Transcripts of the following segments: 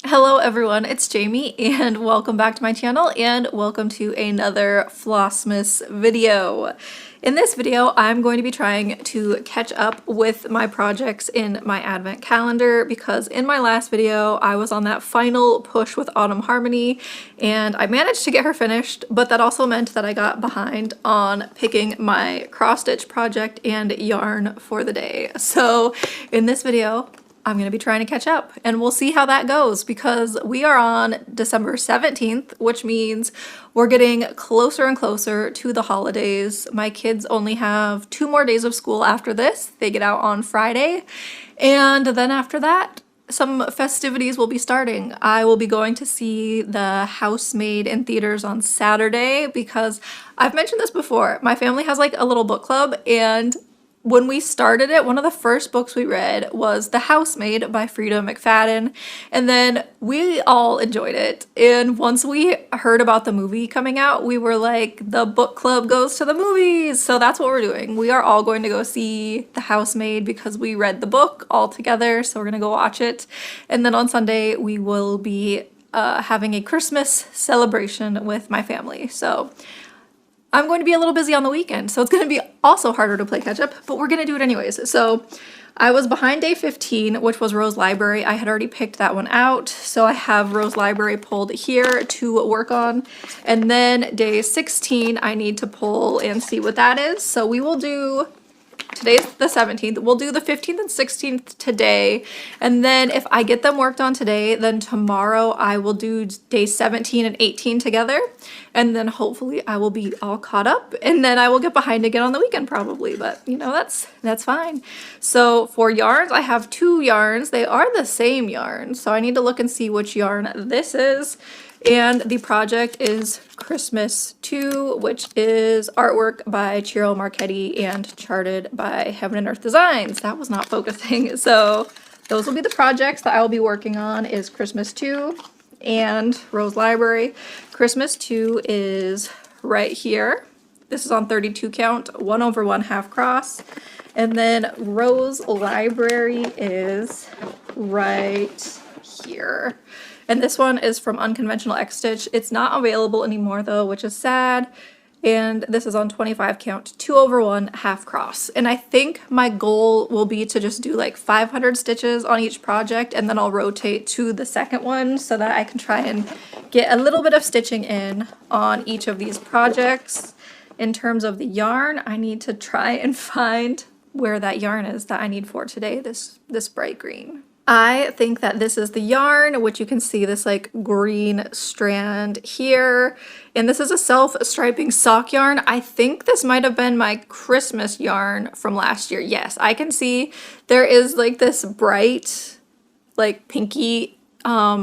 Hello everyone, it's Jamie and welcome back to my channel and welcome to another Flossmas video. In this video, I'm going to be trying to catch up with my projects in my advent calendar because in my last video, I was on that final push with Autumn Harmony and I managed to get her finished, but that also meant that I got behind on picking my cross stitch project and yarn for the day. So in this video, I'm going to be trying to catch up and we'll see how that goes because we are on December 17th, which means we're getting closer and closer to the holidays. My kids only have 2 more days of school after this. They get out on Friday, and then after that, some festivities will be starting. I will be going to see The Housemaid in theaters on Saturday because I've mentioned this before. My family has like a little book club, and when we started it, one of the first books we read was The Housemaid by Frida McFadden, and then we all enjoyed it. And once we heard about the movie coming out, we were like, the book club goes to the movies. So that's what we're doing. We are all going to go see The Housemaid because we read the book all together. So we're going to go watch it. And then on Sunday, we will be having a Christmas celebration with my family. So I'm going to be a little busy on the weekend, so it's going to be also harder to play catch up, but we're going to do it anyways. So I was behind day 15, which was Rose Library. I had already picked that one out, so I have Rose Library pulled here to work on. And then day 16, I need to pull and see what that is. So we will do, today's the 17th, we'll do the 15th and 16th today. And then if I get them worked on today, then tomorrow I will do day 17 and 18 together. And then hopefully I will be all caught up and then I will get behind again on the weekend probably, but you know, that's fine. So for yarns, I have 2 yarns. They are the same yarn, so I need to look and see which yarn this is. And the project is Christmas 2, which is artwork by Ciro Marchetti and charted by Heaven and Earth Designs. That was not focusing. So those will be the projects that I will be working on, is Christmas 2 and Rose Library. Christmas 2 is right here. This is on 32 count, 1/1 half cross. And then Rose Library is right here. And this one is from Unconventional X Stitch. It's not available anymore though, which is sad. And this is on 25 count, 2/1 half cross. And I think my goal will be to just do like 500 stitches on each project, and then I'll rotate to the second one so that I can try and get a little bit of stitching in on each of these projects. In terms of the yarn, I need to try and find where that yarn is that I need for today, this bright green. I think that this is the yarn, which you can see this like green strand here. And this is a self-striping sock yarn. I think this might have been my Christmas yarn from last year. Yes, I can see there is like this bright, like pinky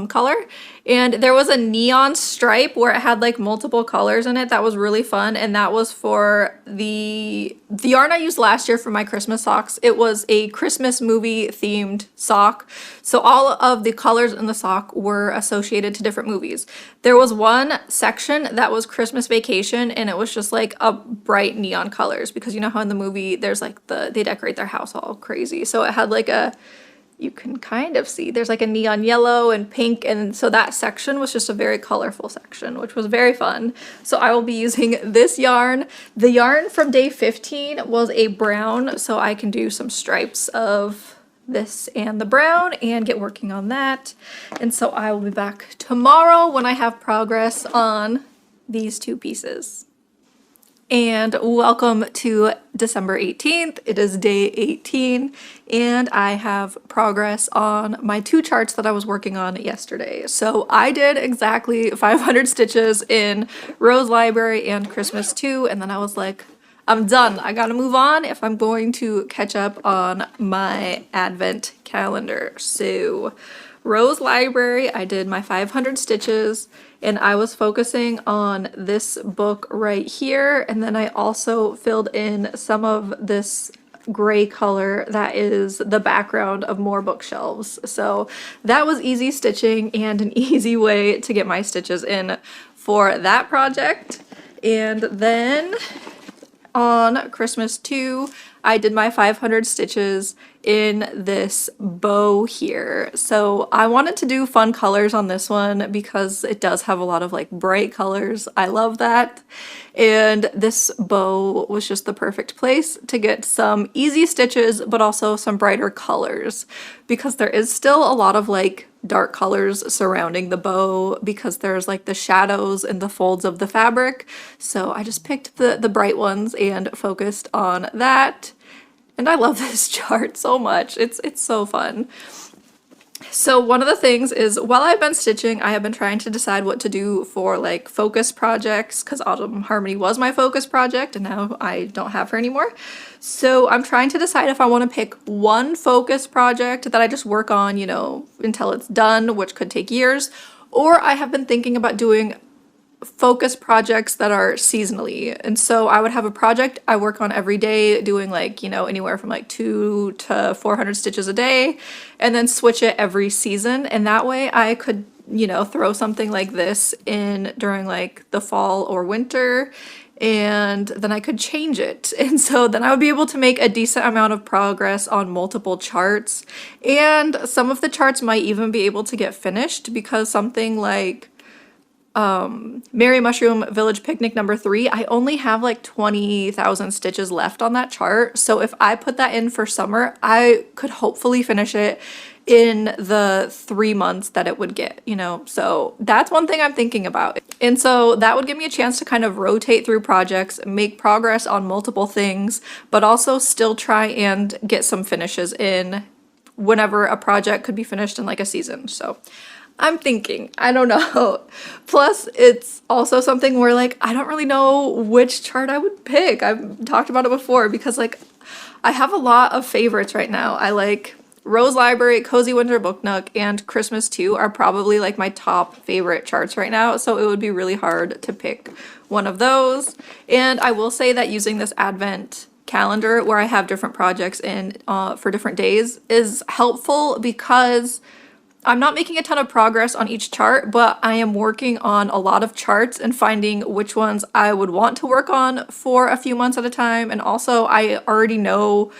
color, and there was a neon stripe where it had like multiple colors in it. That was really fun, and that was for the yarn I used last year for my Christmas socks. It was a Christmas movie themed sock, so all of the colors in the sock were associated to different movies. There was one section that was Christmas Vacation, and it was just like a bright neon colors, because you know how in the movie there's like they decorate their house all crazy, so it had like a, you can kind of see there's like a neon yellow and pink, and so that section was just a very colorful section, which was very fun. So I will be using this yarn. The yarn from day 15 was a brown, so I can do some stripes of this and the brown and get working on that. And so I will be back tomorrow when I have progress on these 2 pieces. And welcome to December 18th. It is day 18 and I have progress on my 2 charts that I was working on yesterday. So I did exactly 500 stitches in Rose Library and Christmas 2, and then I was like, I'm done. I gotta move on if I'm going to catch up on my advent calendar. So Rose Library, I did my 500 stitches and I was focusing on this book right here, and then I also filled in some of this gray color that is the background of more bookshelves. So that was easy stitching and an easy way to get my stitches in for that project. And then on Christmas 2, I did my 500 stitches in this bow here. So I wanted to do fun colors on this one because it does have a lot of like bright colors. I love that. And this bow was just the perfect place to get some easy stitches, but also some brighter colors, because there is still a lot of like dark colors surrounding the bow because there's like the shadows in the folds of the fabric. So I just picked the bright ones and focused on that. And I love this chart so much. It's so fun. So one of the things is, while I've been stitching, I have been trying to decide what to do for like focus projects, because Autumn Harmony was my focus project and now I don't have her anymore. So I'm trying to decide if I want to pick one focus project that I just work on, you know, until it's done, which could take years, or I have been thinking about doing focus projects that are seasonally. And so I would have a project I work on every day, doing like, you know, anywhere from like 200 to 400 stitches a day, and then switch it every season. And that way I could, you know, throw something like this in during like the fall or winter, and then I could change it. And so then I would be able to make a decent amount of progress on multiple charts. And some of the charts might even be able to get finished, because something like Merry Mushroom Village Picnic number 3, I only have like 20,000 stitches left on that chart. So if I put that in for summer, I could hopefully finish it in the 3 months that it would get, you know. So that's one thing I'm thinking about. And so that would give me a chance to kind of rotate through projects, make progress on multiple things, but also still try and get some finishes in whenever a project could be finished in like a season. So I'm thinking, I don't know. Plus, it's also something where like, I don't really know which chart I would pick. I've talked about it before, because like, I have a lot of favorites right now. I like Rose Library, Cozy Winter Book Nook, and Christmas 2 are probably like my top favorite charts right now. So it would be really hard to pick one of those. And I will say that using this Advent calendar where I have different projects in for different days is helpful, because I'm not making a ton of progress on each chart, but I am working on a lot of charts and finding which ones I would want to work on for a few months at a time. And also I already know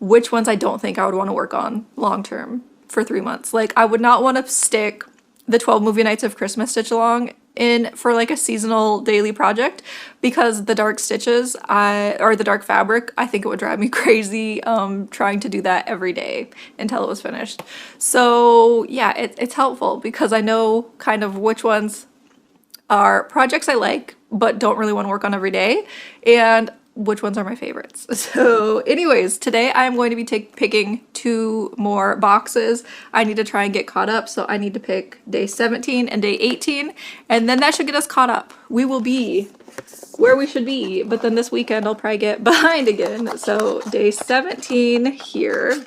which ones I don't think I would want to work on long term for 3 months. Like, I would not want to stick the 12 Movie Nights of Christmas stitch along in for like a seasonal daily project, because the dark stitches or the dark fabric, I think it would drive me crazy trying to do that every day until it was finished. So yeah, it's helpful because I know kind of which ones are projects I like but don't really want to work on every day, and which ones are my favorites. So anyways, today I'm going to be picking 2 more boxes. I need to try and get caught up, so I need to pick day 17 and day 18, and then that should get us caught up. We will be where we should be, but then this weekend I'll probably get behind again. So day 17 here,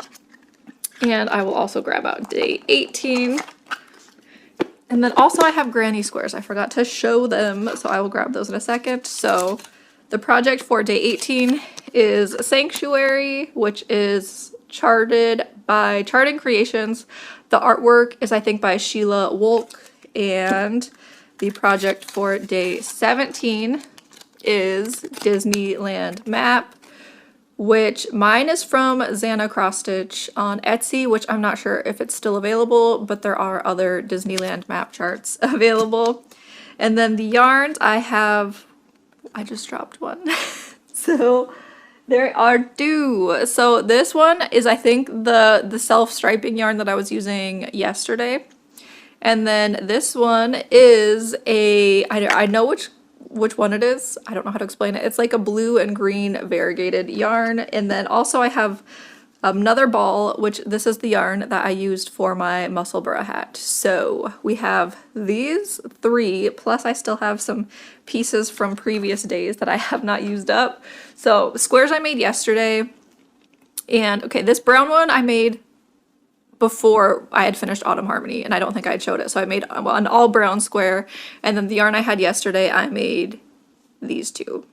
and I will also grab out day 18. And then also I have granny squares. I forgot to show them, so I will grab those in a second. So the project for day 18 is Sanctuary, which is charted by Charting Creations. The artwork is, I think, by Sheila Wolk. And the project for day 17 is Disneyland Map, which mine is from Xana Cross Stitch on Etsy, which I'm not sure if it's still available, but there are other Disneyland map charts available. And then the yarns I just dropped one. So there are 2. So this one is, I think, the self-striping yarn that I was using yesterday. And then this one is I know which one it is. I don't know how to explain it. It's like a blue and green variegated yarn. And then also I have another ball, which this is the yarn that I used for my Musselburgh hat. So we have these 3, plus I still have some pieces from previous days that I have not used up. So squares I made yesterday. And okay, this brown one I made before I had finished Autumn Harmony, and I don't think I had showed it. So I made an all brown square, and then the yarn I had yesterday, I made these 2.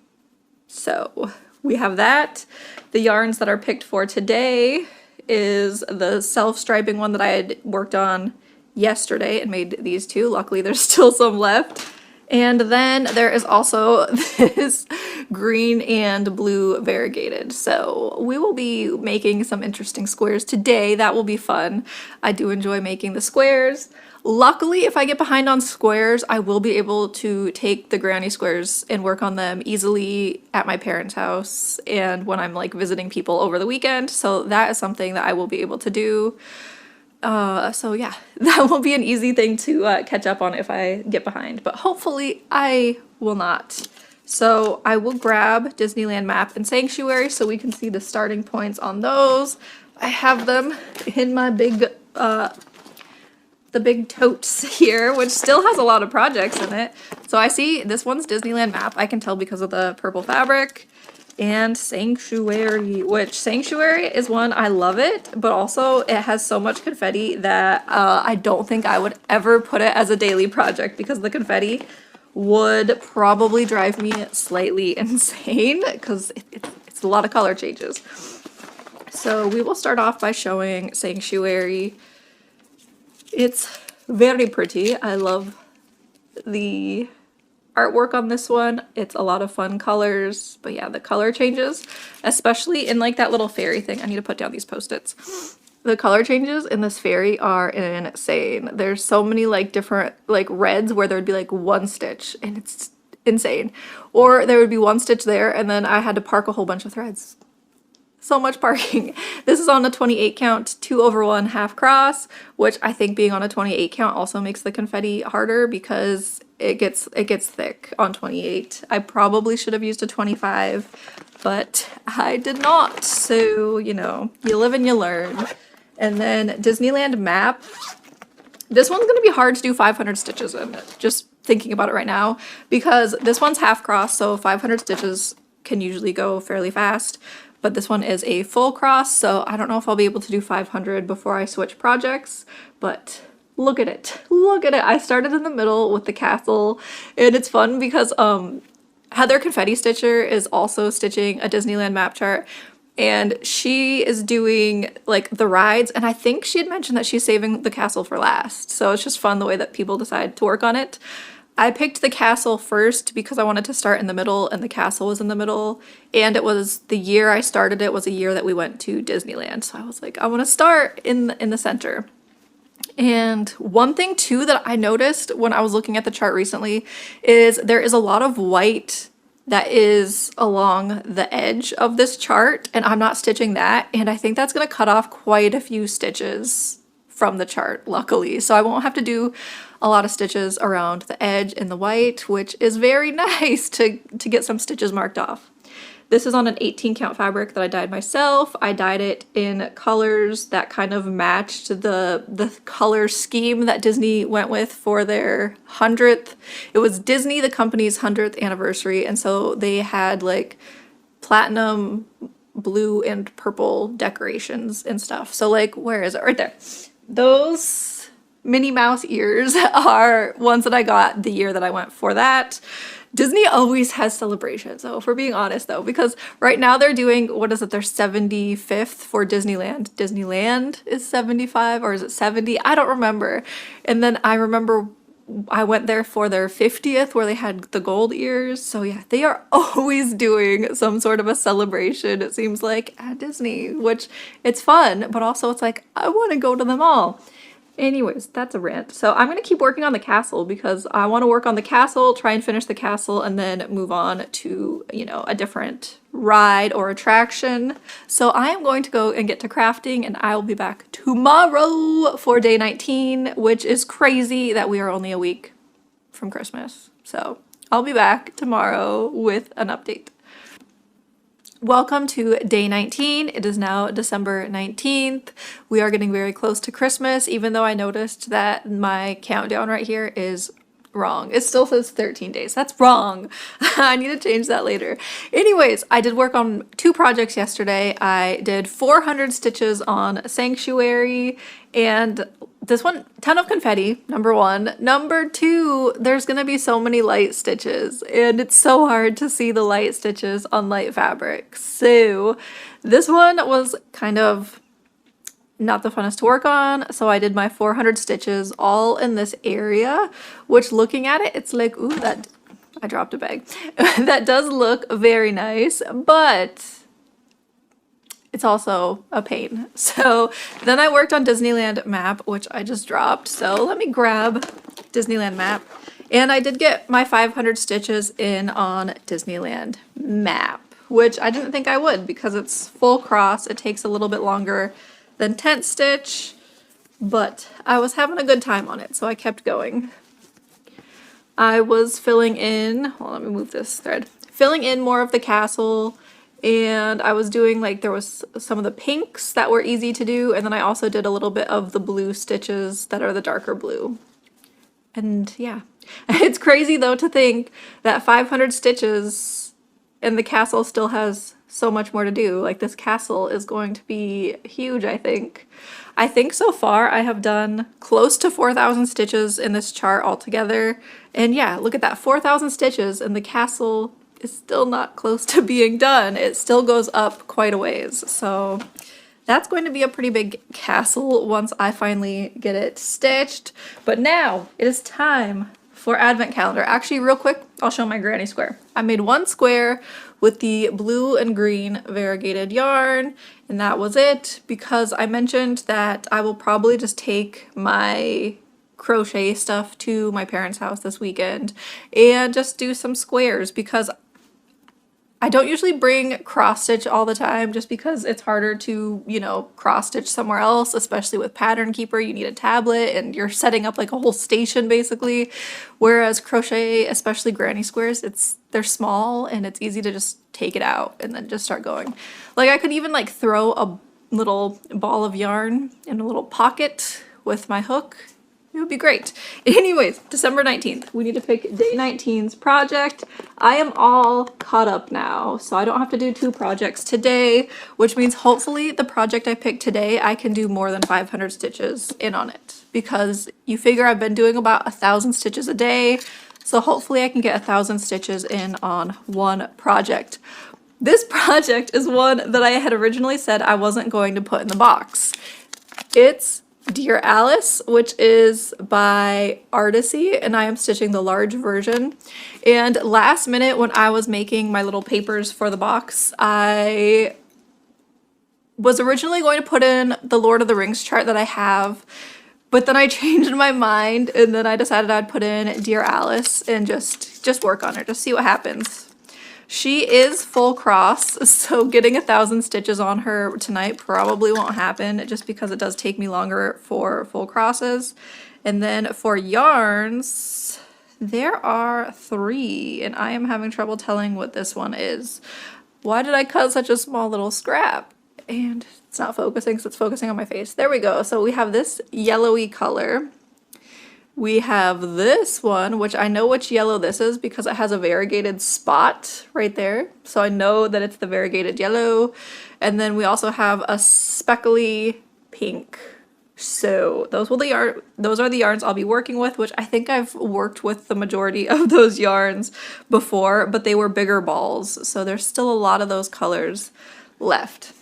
So we have that. The yarns that are picked for today is the self-striping one that I had worked on yesterday and made these 2. Luckily, there's still some left. And then there is also this green and blue variegated. So we will be making some interesting squares today. That will be fun. I do enjoy making the squares. Luckily, if I get behind on squares, I will be able to take the granny squares and work on them easily at my parents' house and when I'm like visiting people over the weekend. So that is something that I will be able to do. So yeah, that will be an easy thing to catch up on if I get behind, but hopefully I will not. So I will grab Disneyland map and Sanctuary so we can see the starting points on those. I have them in my big, the big totes here, which still has a lot of projects in it. So I see this one's Disneyland map. I can tell because of the purple fabric. And Sanctuary, which Sanctuary is one, I love it, but also it has so much confetti that I don't think I would ever put it as a daily project because the confetti would probably drive me slightly insane because it's a lot of color changes. So we will start off by showing Sanctuary. It's very pretty. I love the artwork on this one. It's a lot of fun colors, but yeah, the color changes, especially in like that little fairy thing. I need to put down these post-its. The color changes in this fairy are insane. There's so many like different like reds where there would be like one stitch and it's insane. Or there would be one stitch there and then I had to park a whole bunch of threads. So much parking. This is on a 28 count, 2 over 1 half cross, which I think being on a 28 count also makes the confetti harder because it gets thick on 28. I probably should have used a 25, but I did not. So, you know, you live and you learn. And then Disneyland map. This one's going to be hard to do 500 stitches in, just thinking about it right now, because this one's half cross, so 500 stitches can usually go fairly fast. But this one is a full cross, so I don't know if I'll be able to do 500 before I switch projects, but look at it. Look at it. I started in the middle with the castle, and it's fun because Heather Confetti Stitcher is also stitching a Disneyland map chart, and she is doing like the rides, and I think she had mentioned that she's saving the castle for last, so it's just fun the way that people decide to work on it. I picked the castle first because I wanted to start in the middle and the castle was in the middle, and it was the year I started it was a year that we went to Disneyland, so I was like, I want to start in the center. And one thing too that I noticed when I was looking at the chart recently is there is a lot of white that is along the edge of this chart, and I'm not stitching that, and I think that's going to cut off quite a few stitches from the chart, luckily, so I won't have to do a lot of stitches around the edge in the white, which is very nice to get some stitches marked off. This is on an 18 count fabric that I dyed myself. I dyed it in colors that kind of matched the color scheme that Disney went with for their 100th. It was Disney, the company's 100th anniversary, and so they had like platinum, blue, and purple decorations and stuff. So like, where is it? Right there. Those Minnie Mouse ears are ones that I got the year that I went for that. Disney always has celebrations, though, if we're being honest, though, because right now they're doing, what is it, their 75th for Disneyland. Disneyland is 75, or is it 70? I don't remember. And then I remember I went there for their 50th where they had the gold ears. So yeah, they are always doing some sort of a celebration, it seems like, at Disney, which it's fun, but also it's like, I want to go to them all. Anyways, that's a rant. So I'm going to keep working on the castle because I want to work on the castle, try and finish the castle, and then move on to, you know, a different ride or attraction. So I am going to go and get to crafting, and I will be back tomorrow for day 19, which is crazy that we are only a week from Christmas. So I'll be back tomorrow with an update. Welcome to day 19. It is now December 19th. We are getting very close to Christmas, even though I noticed that my countdown right here is wrong. It still says 13 days. That's wrong. I need to change that later. Anyways, I did work on 2 projects yesterday. I did 400 stitches on Sanctuary, and this one, ton of confetti, number 1. Number 2, there's gonna be so many light stitches, and it's so hard to see the light stitches on light fabric. So this one was kind of not the funnest to work on. So I did my 400 stitches all in this area, which looking at it, it's like, ooh, that I dropped a bag. That does look very nice, but it's also a pain. So then I worked on Disneyland map, which I just dropped. So let me grab Disneyland map. And I did get my 500 stitches in on Disneyland map, which I didn't think I would because it's full cross. It takes a little bit longer than tent stitch, but I was having a good time on it, so I kept going. I was filling in, well, let me move this thread, filling in more of the castle, and I was doing like, there was some of the pinks that were easy to do, and then I also did a little bit of the blue stitches that are the darker blue. And yeah, it's crazy though to think that 500 stitches and the castle still has so much more to do. Like this castle is going to be huge, I think. I think so far I have done close to 4,000 stitches in this chart altogether. And yeah, look at that, 4,000 stitches and the castle is still not close to being done. It still goes up quite a ways. So that's going to be a pretty big castle once I finally get it stitched. But now it is time for advent calendar. Actually, real quick, I'll show my granny square. I made one square with the blue and green variegated yarn, and that was it, because I mentioned that I will probably just take my crochet stuff to my parents' house this weekend and just do some squares, because I don't usually bring cross stitch all the time just because it's harder to, you know, cross stitch somewhere else, especially with Pattern Keeper. You need a tablet and you're setting up like a whole station basically. Whereas crochet, especially granny squares, they're small and it's easy to just take it out and then just start going. Like I could even like throw a little ball of yarn in a little pocket with my hook. It would be great. Anyways, December 19th, we need to pick day 19's project. I am all caught up now, so I don't have to do 2 projects today, which means hopefully the project I picked today, I can do more than 500 stitches in on it, because you figure I've been doing about 1,000 stitches a day, so hopefully I can get 1,000 stitches in on one project. This project is one that I had originally said I wasn't going to put in the box. It's Dear Alice, which is by Artisy, and I am stitching the large version. And last minute when I was making my little papers for the box, I was originally going to put in the Lord of the Rings chart that I have, but then I changed my mind and then I decided I'd put in Dear Alice and just work on her, just see what happens. She is full cross, so getting 1,000 stitches on her tonight probably won't happen just because it does take me longer for full crosses. And then for yarns, there are 3, and I am having trouble telling what this one is. Why did I cut such a small little scrap? And it's not focusing, so it's focusing on my face. There we go. So we have this yellowy color. We have this one, which I know which yellow this is because it has a variegated spot right there. So I know that it's the variegated yellow. And then we also have a speckly pink. So those are the yarns I'll be working with, which I think I've worked with the majority of those yarns before, but they were bigger balls. So there's still a lot of those colors left.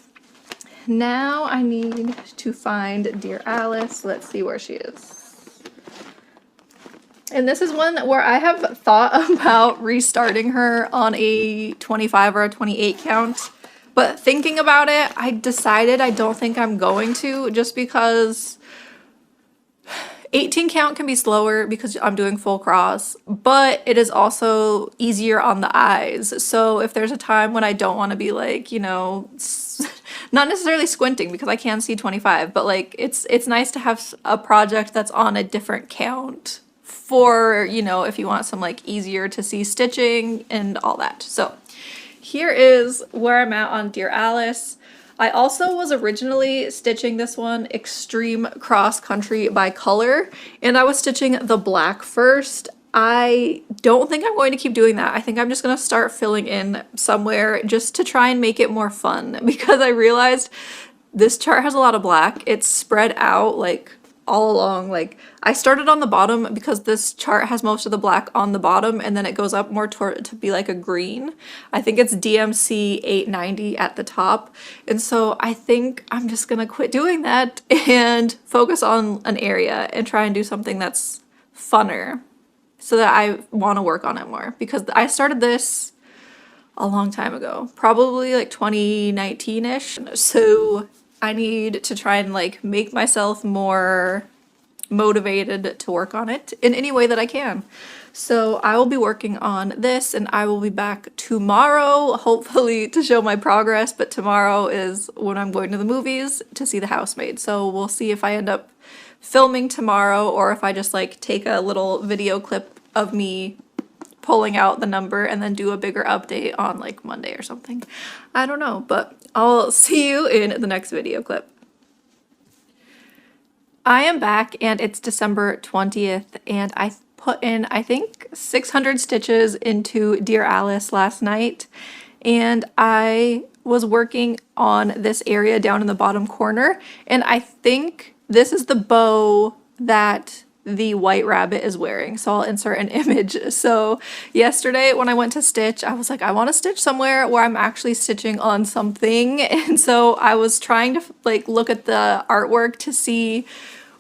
Now I need to find Dear Alice. Let's see where she is. And this is one where I have thought about restarting her on a 25 or a 28 count. But thinking about it, I decided I don't think I'm going to, just because 18 count can be slower because I'm doing full cross, but it is also easier on the eyes. So if there's a time when I don't want to be like, you know, not necessarily squinting because I can see 25, but like it's nice to have a project that's on a different count for, you know, if you want some like easier to see stitching and all that. So here is where I'm at on Dear Alice. I also was originally stitching this one Extreme Cross Country by color, and I was stitching the black first. I don't think I'm going to keep doing that. I think I'm just going to start filling in somewhere just to try and make it more fun, because I realized this chart has a lot of black. It's spread out like all along. Like, I started on the bottom because this chart has most of the black on the bottom, and then it goes up more toward to be like a green. I think it's DMC 890 at the top. And so I think I'm just gonna quit doing that and focus on an area and try and do something that's funner so that I want to work on it more, because I started this a long time ago, probably like 2019-ish. So I need to try and like make myself more motivated to work on it in any way that I can. So I will be working on this, and I will be back tomorrow, hopefully to show my progress, but tomorrow is when I'm going to the movies to see The Housemaid. So we'll see if I end up filming tomorrow or if I just like take a little video clip of me pulling out the number and then do a bigger update on like Monday or something. I don't know, but I'll see you in the next video clip. I am back, and it's December 20th, and I put in, I think, 600 stitches into Dear Alice last night, and I was working on this area down in the bottom corner, and I think this is the bow that the white rabbit is wearing, so I'll insert an image. So yesterday when I went to stitch, I was like, I want to stitch somewhere where I'm actually stitching on something, and so I was trying to like look at the artwork to see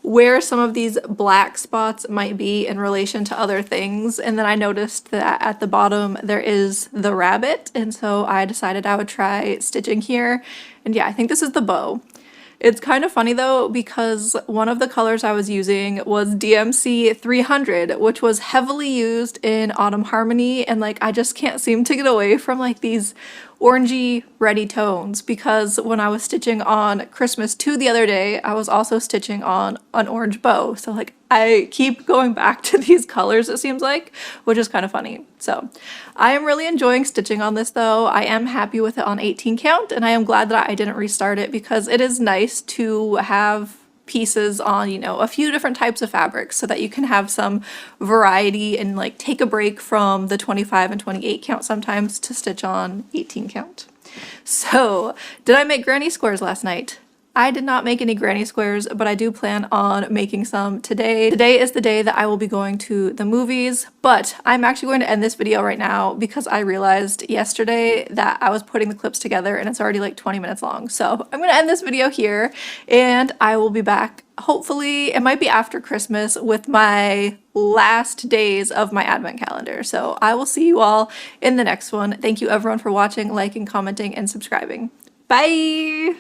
where some of these black spots might be in relation to other things, and then I noticed that at the bottom there is the rabbit, and so I decided I would try stitching here. And yeah, I think this is the bow. It's kind of funny though, because one of the colors I was using was DMC 300, which was heavily used in Autumn Harmony, and like I just can't seem to get away from like these orangey reddy tones, because when I was stitching on Christmas 2 the other day, I was also stitching on an orange bow. So like I keep going back to these colors, it seems like, which is kind of funny. So I am really enjoying stitching on this though. I am happy with it on 18 count, and I am glad that I didn't restart it, because it is nice to have pieces on, you know, a few different types of fabrics so that you can have some variety and like take a break from the 25 and 28 count sometimes to stitch on 18 count. So, did I make granny squares last night? I did not make any granny squares, but I do plan on making some today. Today is the day that I will be going to the movies, but I'm actually going to end this video right now because I realized yesterday that I was putting the clips together and it's already like 20 minutes long. So I'm going to end this video here, and I will be back. Hopefully, it might be after Christmas with my last days of my advent calendar. So I will see you all in the next one. Thank you everyone for watching, liking, commenting, and subscribing. Bye!